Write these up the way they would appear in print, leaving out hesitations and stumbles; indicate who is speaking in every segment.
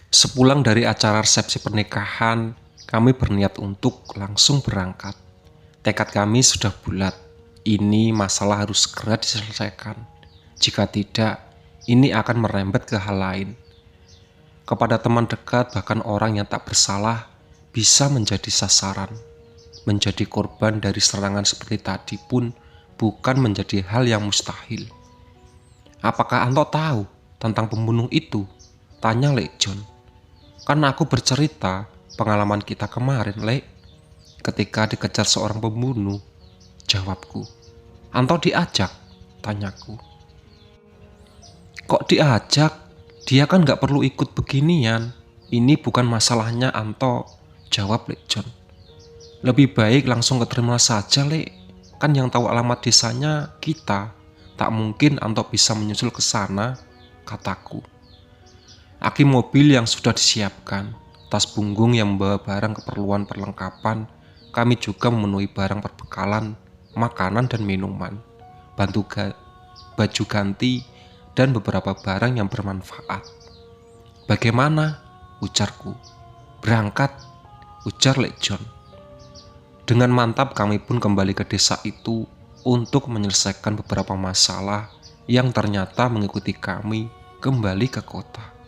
Speaker 1: Sepulang dari acara resepsi pernikahan, kami berniat untuk langsung berangkat. Tekad kami sudah bulat. Ini masalah harus segera diselesaikan. Jika tidak, ini akan merembet ke hal lain. Kepada teman dekat, bahkan orang yang tak bersalah, bisa menjadi sasaran. Menjadi korban dari serangan seperti tadi pun bukan menjadi hal yang mustahil. Apakah Anto tahu tentang pembunuh itu? Tanya Lek John. Kan aku bercerita pengalaman kita kemarin, Lek. Ketika dikejar seorang pembunuh, jawabku. Anto diajak? Tanyaku. Kok diajak? Dia kan gak perlu ikut beginian. Ini bukan masalahnya Anto, jawab Lek John. Lebih baik langsung ke terminal saja, Lek. Kan yang tahu alamat desanya kita. Tak mungkin Anto bisa menyusul ke sana, kataku. Aki mobil yang sudah disiapkan, tas punggung yang membawa barang keperluan perlengkapan, kami juga memenuhi barang perbekalan, makanan dan minuman, baju ganti, dan beberapa barang yang bermanfaat. Bagaimana? Ujarku. Berangkat, ujar Lek John. Dengan mantap kami pun kembali ke desa itu untuk menyelesaikan beberapa masalah yang ternyata mengikuti kami kembali ke kota.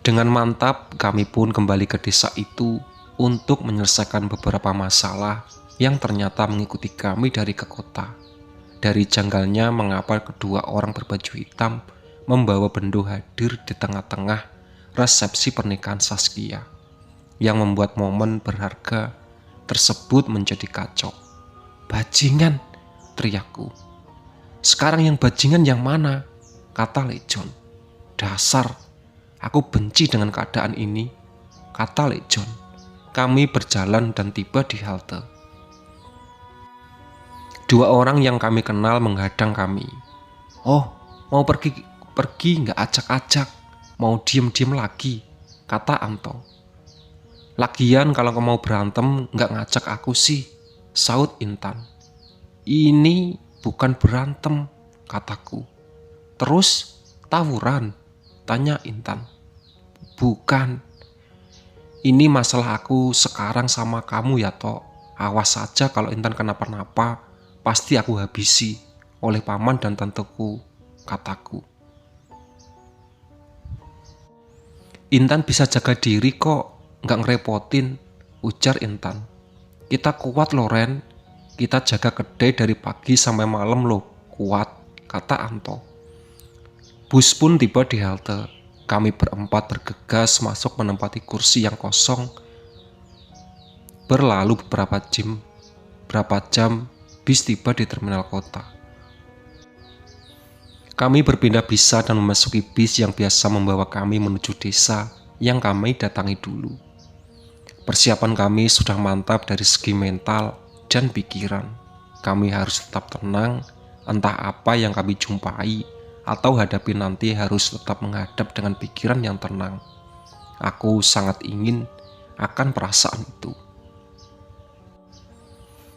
Speaker 1: Dengan mantap kami pun kembali ke desa itu untuk menyelesaikan beberapa masalah yang ternyata mengikuti kami dari ke kota. Dari janggalnya mengapa kedua orang berbaju hitam membawa bendo hadir di tengah-tengah resepsi pernikahan Saskia, yang membuat momen berharga tersebut menjadi kacau. Bajingan, teriakku. Sekarang yang bajingan yang mana? Kata Lek John. Dasar, aku benci dengan keadaan ini, kata Lek John. Kami berjalan dan tiba di halte. Dua orang yang kami kenal menghadang kami. Oh, mau pergi nggak acak-acak, mau diem-diem lagi, kata Anto. Lagian kalau kamu mau berantem nggak ngajak aku sih, saut Intan. Ini bukan berantem, kataku. Terus tawuran, tanya Intan. Bukan. Ini masalah aku sekarang sama kamu ya Tok. Awas saja kalau Intan kenapa-napa, pasti aku habisi oleh paman dan tanteku, kataku. Intan bisa jaga diri kok, nggak ngerepotin, ujar Intan. Kita kuat loh Ren, kita jaga kedai dari pagi sampai malam loh, kuat, kata Anto. Bus pun tiba di halte. Kami berempat bergegas masuk menempati kursi yang kosong. Berlalu berapa jam, bis tiba di terminal kota. Kami berpindah bisa dan memasuki bis yang biasa membawa kami menuju desa yang kami datangi dulu. Persiapan kami sudah mantap dari segi mental dan pikiran. Kami harus tetap tenang, entah apa yang kami jumpai atau hadapi nanti harus tetap menghadap dengan pikiran yang tenang. Aku sangat ingin akan perasaan itu.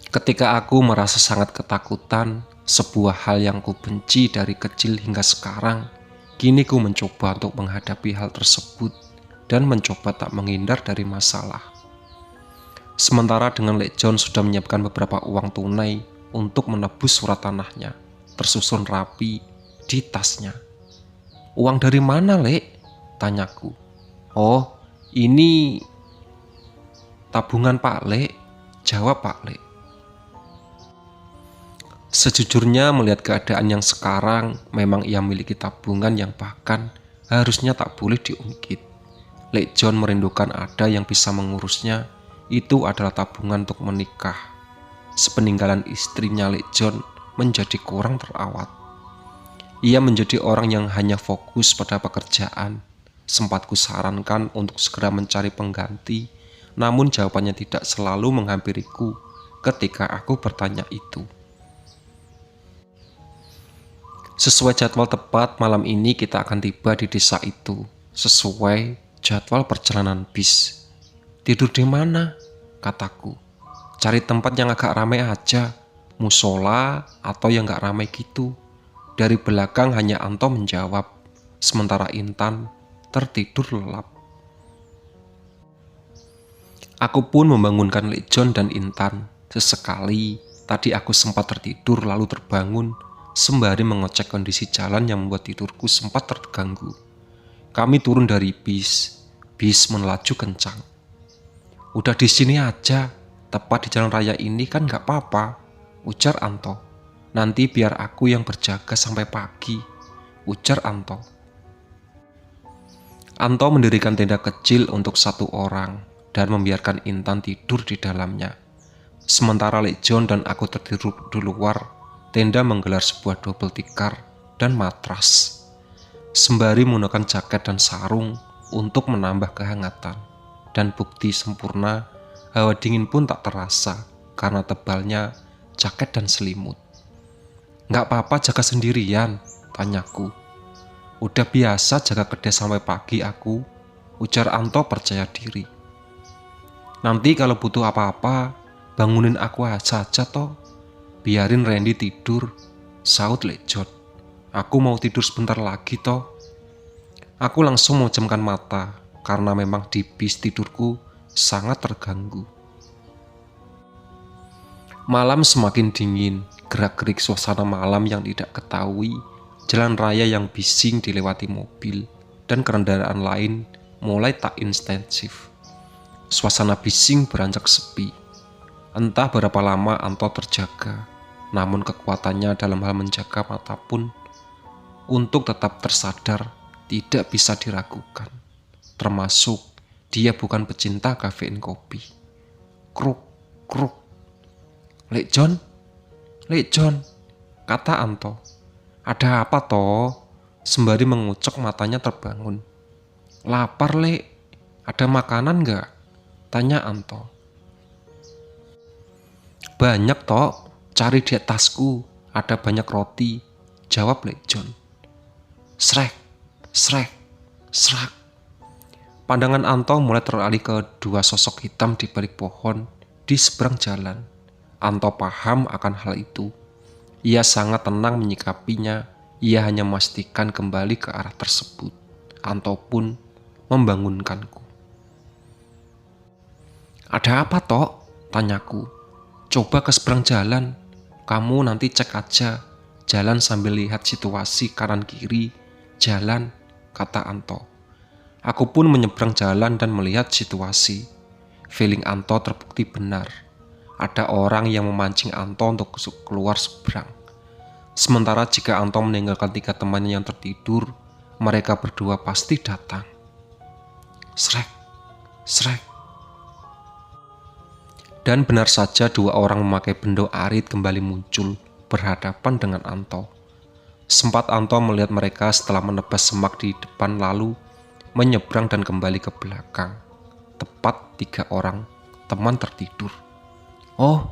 Speaker 1: Ketika aku merasa sangat ketakutan, sebuah hal yang ku benci dari kecil hingga sekarang, kini ku mencoba untuk menghadapi hal tersebut dan mencoba tak menghindar dari masalah. Sementara dengan Lek John sudah menyiapkan beberapa uang tunai untuk menebus surat tanahnya, tersusun rapi di tasnya. Uang dari mana, Lek? Tanyaku. Oh, ini tabungan Pak Lek, jawab Pak Lek. Sejujurnya melihat keadaan yang sekarang, memang ia memiliki tabungan yang bahkan harusnya tak boleh diungkit. Lek John merindukan ada yang bisa mengurusnya, itu adalah tabungan untuk menikah. Sepeninggalan istrinya Lek John menjadi kurang terawat. Ia menjadi orang yang hanya fokus pada pekerjaan. Sempat kusarankan untuk segera mencari pengganti, namun jawabannya tidak selalu menghampiriku ketika aku bertanya itu. Sesuai jadwal tepat, malam ini kita akan tiba di desa itu, sesuai jadwal perjalanan bis. Tidur di mana? Kataku. Cari tempat yang agak ramai aja, musola atau yang gak ramai gitu. Dari belakang hanya Anto menjawab, sementara Intan tertidur lelap. Aku pun membangunkan Lekjon dan Intan. Sesekali tadi aku sempat tertidur lalu terbangun sembari mengecek kondisi jalan yang membuat tidurku sempat terganggu. Kami turun dari bis. Bis melaju kencang. "Udah di sini aja, tepat di jalan raya ini kan gak apa-apa," ujar Anto. "Nanti biar aku yang berjaga sampai pagi," ujar Anto. Anto mendirikan tenda kecil untuk 1 orang dan membiarkan Intan tidur di dalamnya. Sementara Lekjon dan aku tertidur di luar, tenda menggelar sebuah double tikar dan matras. Sembari menggunakan jaket dan sarung untuk menambah kehangatan. Dan bukti sempurna, hawa dingin pun tak terasa karena tebalnya jaket dan selimut. "Nggak apa-apa jaga sendirian?" tanyaku. "Udah biasa jaga kedai sampai pagi aku," ujar Anto percaya diri. "Nanti kalau butuh apa-apa, bangunin aku saja toh. Biarin Randy tidur," saut Lekjon. "Aku mau tidur sebentar lagi toh." Aku langsung memejamkan mata karena memang di bis tidurku sangat terganggu. Malam semakin dingin, gerak-gerik suasana malam yang tidak ketahui, jalan raya yang bising dilewati mobil, dan kendaraan lain mulai tak intensif. Suasana bising beranjak sepi. Entah berapa lama Anto terjaga, namun kekuatannya dalam hal menjaga mata pun untuk tetap tersadar tidak bisa diragukan. Termasuk dia bukan pecinta kafein kopi. Kruk, kruk. "Lekjon, Lekjon," kata Anto. "Ada apa toh?" Sembari mengucek matanya terbangun. "Lapar, Lek. Ada makanan nggak?" tanya Anto. "Banyak toh, cari di tasku, ada banyak roti," jawab Lekjon. Srek, srek, srak. Pandangan Anto mulai teralih ke 2 sosok hitam di balik pohon di seberang jalan. Anto paham akan hal itu. Ia sangat tenang menyikapinya. Ia hanya memastikan kembali ke arah tersebut. Anto pun membangunkanku. "Ada apa toh?" tanyaku. "Coba ke seberang jalan. Kamu nanti cek aja jalan sambil lihat situasi kanan kiri jalan," kata Anto. Aku pun menyeberang jalan dan melihat situasi. Feeling Anto terbukti benar. Ada orang yang memancing Anto untuk keluar seberang. Sementara jika Anto meninggalkan 3 temannya yang tertidur, mereka berdua pasti datang. Srek, srek. Dan benar saja 2 orang memakai bendo arit kembali muncul berhadapan dengan Anto. Sempat Anto melihat mereka setelah menebas semak di depan lalu menyeberang dan kembali ke belakang. Tepat 3 orang teman tertidur. "Oh,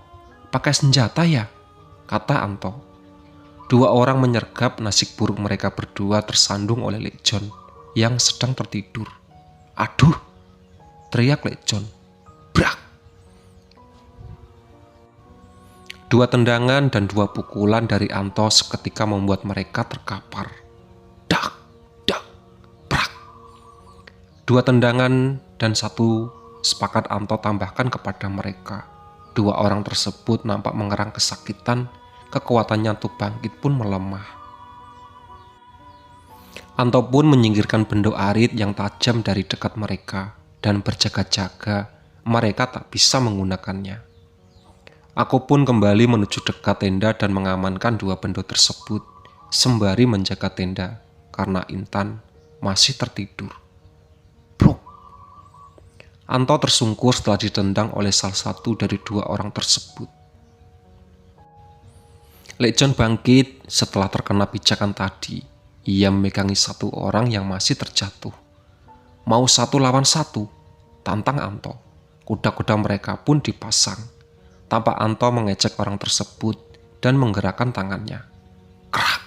Speaker 1: pakai senjata ya?" kata Anto. 2 orang menyergap nasib buruk mereka berdua tersandung oleh Lekjon yang sedang tertidur. "Aduh!" teriak Lekjon. Brak! 2 tendangan dan 2 pukulan dari Anto seketika membuat mereka terkapar. Dak, dak, brak. 2 tendangan dan 1 sepakat Anto tambahkan kepada mereka. 2 orang tersebut nampak mengerang kesakitan, kekuatannya untuk bangkit pun melemah. Anto pun menyingkirkan bendo arit yang tajam dari dekat mereka dan berjaga-jaga, mereka tak bisa menggunakannya. Aku pun kembali menuju dekat tenda dan mengamankan 2 bendo tersebut sembari menjaga tenda karena Intan masih tertidur. Bruk! Anto tersungkur setelah ditendang oleh salah satu dari 2 orang tersebut. Lekjon bangkit setelah terkena pijakan tadi. Ia memegangi 1 orang yang masih terjatuh. "Mau 1 lawan 1?" tantang Anto. Kuda-kuda mereka pun dipasang. Tampak Anto mengecek orang tersebut dan menggerakkan tangannya. Krak!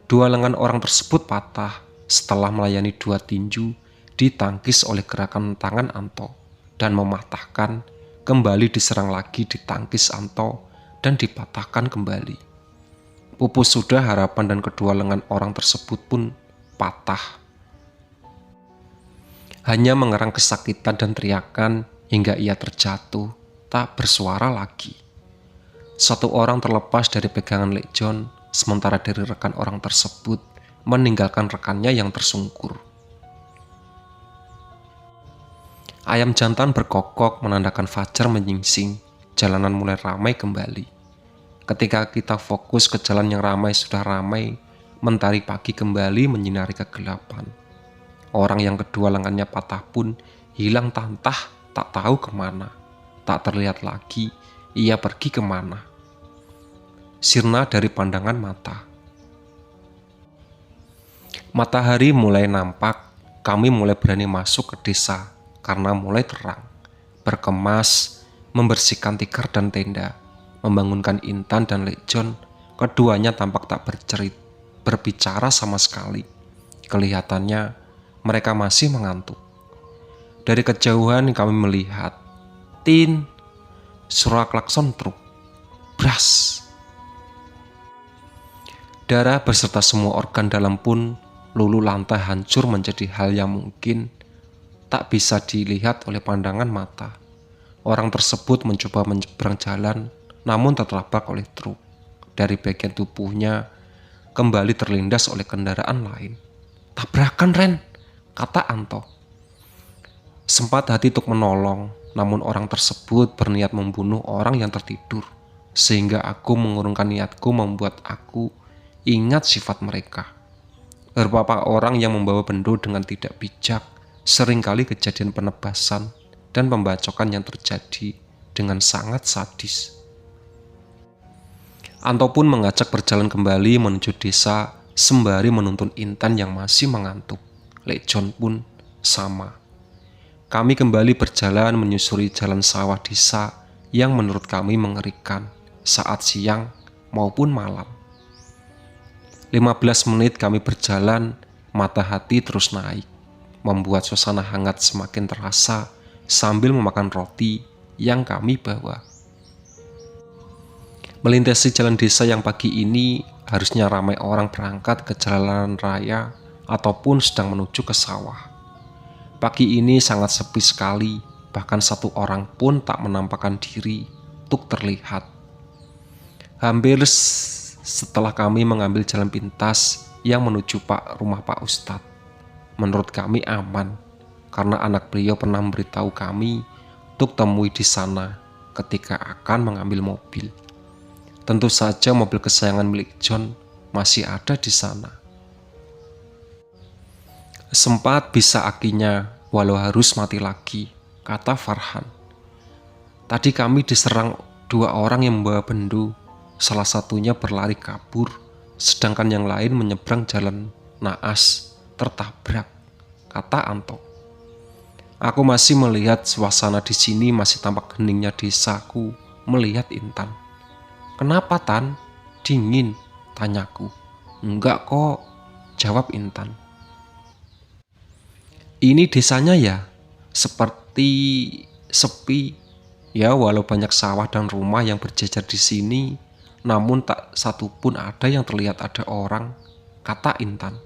Speaker 1: 2 lengan orang tersebut patah setelah melayani 2 tinju ditangkis oleh gerakan tangan Anto dan mematahkan, kembali diserang lagi ditangkis Anto dan dipatahkan kembali. Pupus sudah harapan dan kedua lengan orang tersebut pun patah. hanya mengerang kesakitan dan teriakan hingga ia terjatuh, tak bersuara lagi. Satu orang terlepas dari pegangan Lek John, sementara dari rekan orang tersebut meninggalkan rekannya yang tersungkur. Ayam jantan berkokok menandakan fajar menyingsing, jalanan mulai ramai kembali. Ketika kita fokus ke jalan yang ramai sudah ramai, mentari pagi kembali menyinari kegelapan. Orang yang kedua lengannya patah pun hilang tantah, tak tahu kemana. Tak terlihat lagi, ia pergi kemana. Sirna dari pandangan mata. Matahari mulai nampak, kami mulai berani masuk ke desa karena mulai terang. Berkemas, membersihkan tikar dan tenda, membangunkan Intan dan Lek John. Keduanya tampak tak berbicara sama sekali. Kelihatannya mereka masih mengantuk. Dari kejauhan kami melihat tin, suara klakson truk, bras. Darah beserta semua organ dalam pun luluh lantai hancur menjadi hal yang mungkin tak bisa dilihat oleh pandangan mata. Orang tersebut mencoba menyeberang jalan, namun tertabrak oleh truk. Dari bagian tubuhnya kembali terlindas oleh kendaraan lain. "Tabrakan, Ren," kata Anto. Sempat hati untuk menolong, namun orang tersebut berniat membunuh orang yang tertidur, sehingga aku mengurungkan niatku membuat aku ingat sifat mereka. Beberapa orang yang membawa bendo dengan tidak bijak, seringkali kejadian penebasan dan pembacokan yang terjadi dengan sangat sadis. Anto pun mengajak berjalan kembali menuju desa sembari menuntun Intan yang masih mengantuk. Lek John pun sama. Kami kembali berjalan menyusuri jalan sawah desa yang menurut kami mengerikan saat siang maupun malam. 15 menit kami berjalan, mata hati terus naik, membuat suasana hangat semakin terasa sambil memakan roti yang kami bawa. Melintasi jalan desa yang pagi ini harusnya ramai orang berangkat ke jalanan raya ataupun sedang menuju ke sawah. Pagi ini sangat sepi sekali, bahkan satu orang pun tak menampakkan diri untuk terlihat. Hampir setelah kami mengambil jalan pintas yang menuju rumah Pak Ustadz. Menurut kami aman, karena anak beliau pernah memberitahu kami untuk temui di sana ketika akan mengambil mobil. Tentu saja mobil kesayangan milik John masih ada di sana. Sempat bisa akinya, walau harus mati lagi, kata Farhan. Tadi kami diserang 2 orang yang membawa bendo. Salah satunya berlari kabur, sedangkan yang lain menyeberang jalan naas, tertabrak, kata Anto. Aku masih melihat suasana di sini masih tampak heningnya desaku melihat Intan. "Kenapa, Tan? Dingin?" tanyaku. "Enggak kok," jawab Intan. "Ini desanya ya, seperti sepi. Ya, walau banyak sawah dan rumah yang berjejer di sini, namun tak satu pun ada yang terlihat ada orang," kata Intan.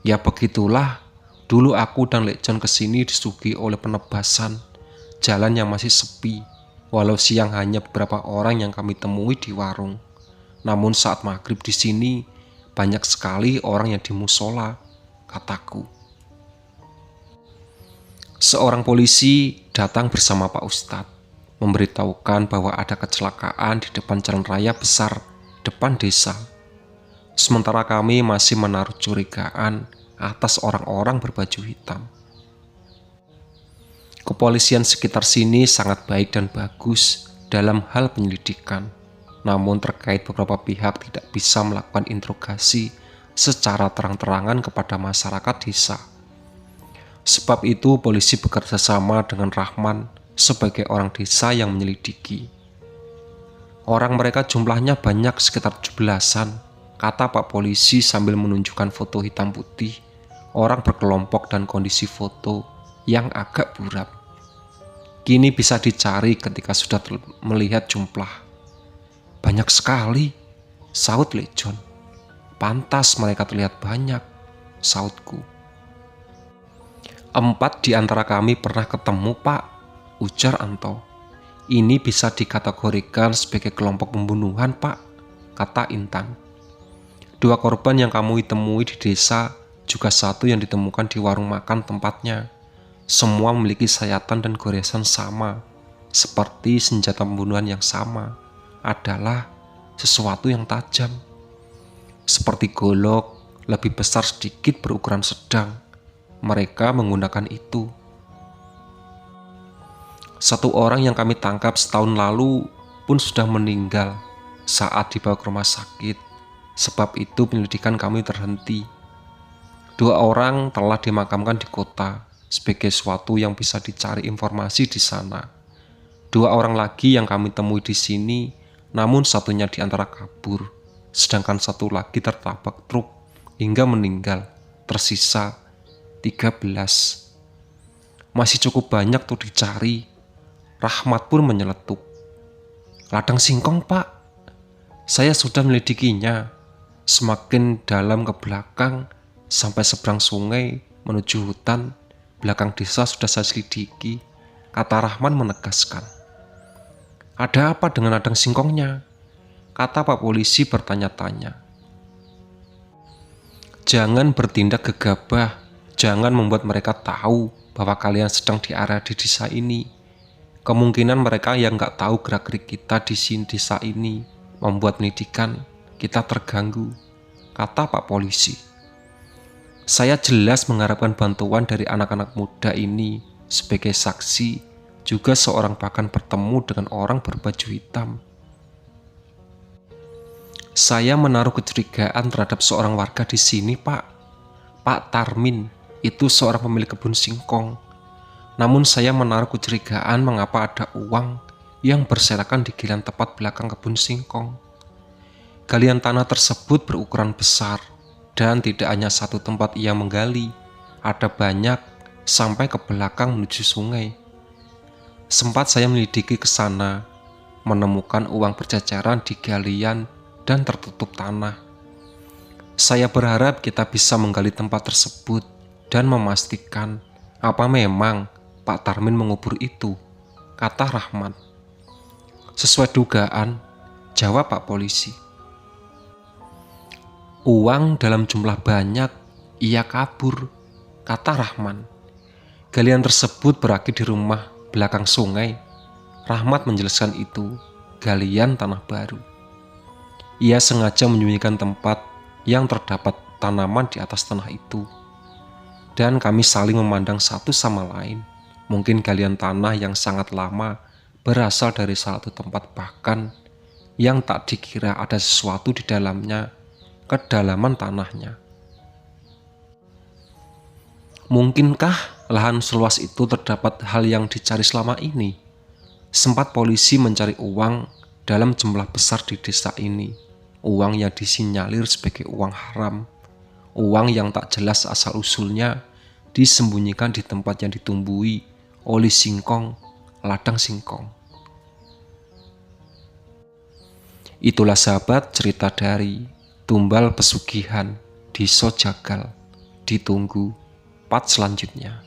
Speaker 1: "Ya begitulah, dulu aku dan Lek John kesini disuguhi oleh penebasan, jalan yang masih sepi, walau siang hanya beberapa orang yang kami temui di warung. Namun saat maghrib di sini, banyak sekali orang yang di musola," kataku. Seorang polisi datang bersama Pak Ustadz, memberitahukan bahwa ada kecelakaan di depan jalan raya besar depan desa. Sementara kami masih menaruh curigaan atas orang-orang berbaju hitam. Kepolisian sekitar sini sangat baik dan bagus dalam hal penyelidikan, namun terkait beberapa pihak tidak bisa melakukan interogasi secara terang-terangan kepada masyarakat desa. Sebab itu polisi bekerja sama dengan Rahman sebagai orang desa yang menyelidiki. Orang mereka jumlahnya banyak, sekitar 17-an, kata Pak Polisi sambil menunjukkan foto hitam putih, orang berkelompok dan kondisi foto yang agak buram. Kini bisa dicari ketika sudah melihat jumlah. "Banyak sekali," saut Lek John. "Pantas mereka terlihat banyak," sautku. 4 di antara kami pernah ketemu, Pak, ujar Anto. Ini bisa dikategorikan sebagai kelompok pembunuhan, Pak, kata Intan. 2 korban yang kami temui di desa, juga 1 yang ditemukan di warung makan tempatnya. Semua memiliki sayatan dan goresan sama, seperti senjata pembunuhan yang sama, adalah sesuatu yang tajam. Seperti golok, lebih besar sedikit berukuran sedang. Mereka menggunakan itu. 1 orang yang kami tangkap setahun lalu pun sudah meninggal saat dibawa ke rumah sakit. Sebab itu penyelidikan kami terhenti. 2 orang telah dimakamkan di kota sebagai sesuatu yang bisa dicari informasi di sana. 2 orang lagi yang kami temui di sini, namun satunya di antara kabur, sedangkan 1 lagi tertabrak truk hingga meninggal. Tersisa 13. Masih cukup banyak tuh dicari. Rahmat pun menyeletuk. Ladang singkong, Pak. Saya sudah menyelidikinya. Semakin dalam ke belakang, sampai seberang sungai menuju hutan, belakang desa sudah saya selidiki, kata Rahman menegaskan. Ada apa dengan ladang singkongnya? Kata Pak Polisi bertanya-tanya. Jangan bertindak gegabah, jangan membuat mereka tahu bahwa kalian sedang di area di desa ini. Kemungkinan mereka yang nggak tahu gerak-gerik kita di desa ini membuat pendidikan kita terganggu, kata Pak Polisi. Saya jelas mengharapkan bantuan dari anak-anak muda ini sebagai saksi, juga seorang bahkan bertemu dengan orang berbaju hitam. Saya menaruh kecurigaan terhadap seorang warga di sini, Pak. Pak Tarmin, itu seorang pemilik kebun singkong. Namun saya menaruh kecurigaan mengapa ada uang yang berserakan di giliran tepat belakang kebun singkong. Galian tanah tersebut berukuran besar. Dan tidak hanya 1 tempat ia menggali, ada banyak sampai ke belakang menuju sungai. Sempat saya menyelidiki ke sana, menemukan uang berceceran di galian dan tertutup tanah. Saya berharap kita bisa menggali tempat tersebut dan memastikan apa memang Pak Tarmin mengubur itu, kata Rahman. Sesuai dugaan, jawab Pak Polisi. Uang dalam jumlah banyak, ia kabur, kata Rahman. Galian tersebut berakhir di rumah belakang sungai. Rahmat menjelaskan itu, galian tanah baru. Ia sengaja menyembunyikan tempat yang terdapat tanaman di atas tanah itu. Dan kami saling memandang satu sama lain. Mungkin galian tanah yang sangat lama berasal dari salah satu tempat bahkan yang tak dikira ada sesuatu di dalamnya, kedalaman tanahnya. Mungkinkah lahan seluas itu terdapat hal yang dicari selama ini? Sempat polisi mencari uang dalam jumlah besar di desa ini. Uang yang disinyalir sebagai uang haram. Uang yang tak jelas asal-usulnya disembunyikan di tempat yang ditumbuhi oleh singkong, ladang singkong. Itulah sahabat cerita dari Tumbal Pesugihan di Sojagal. Ditunggu part selanjutnya.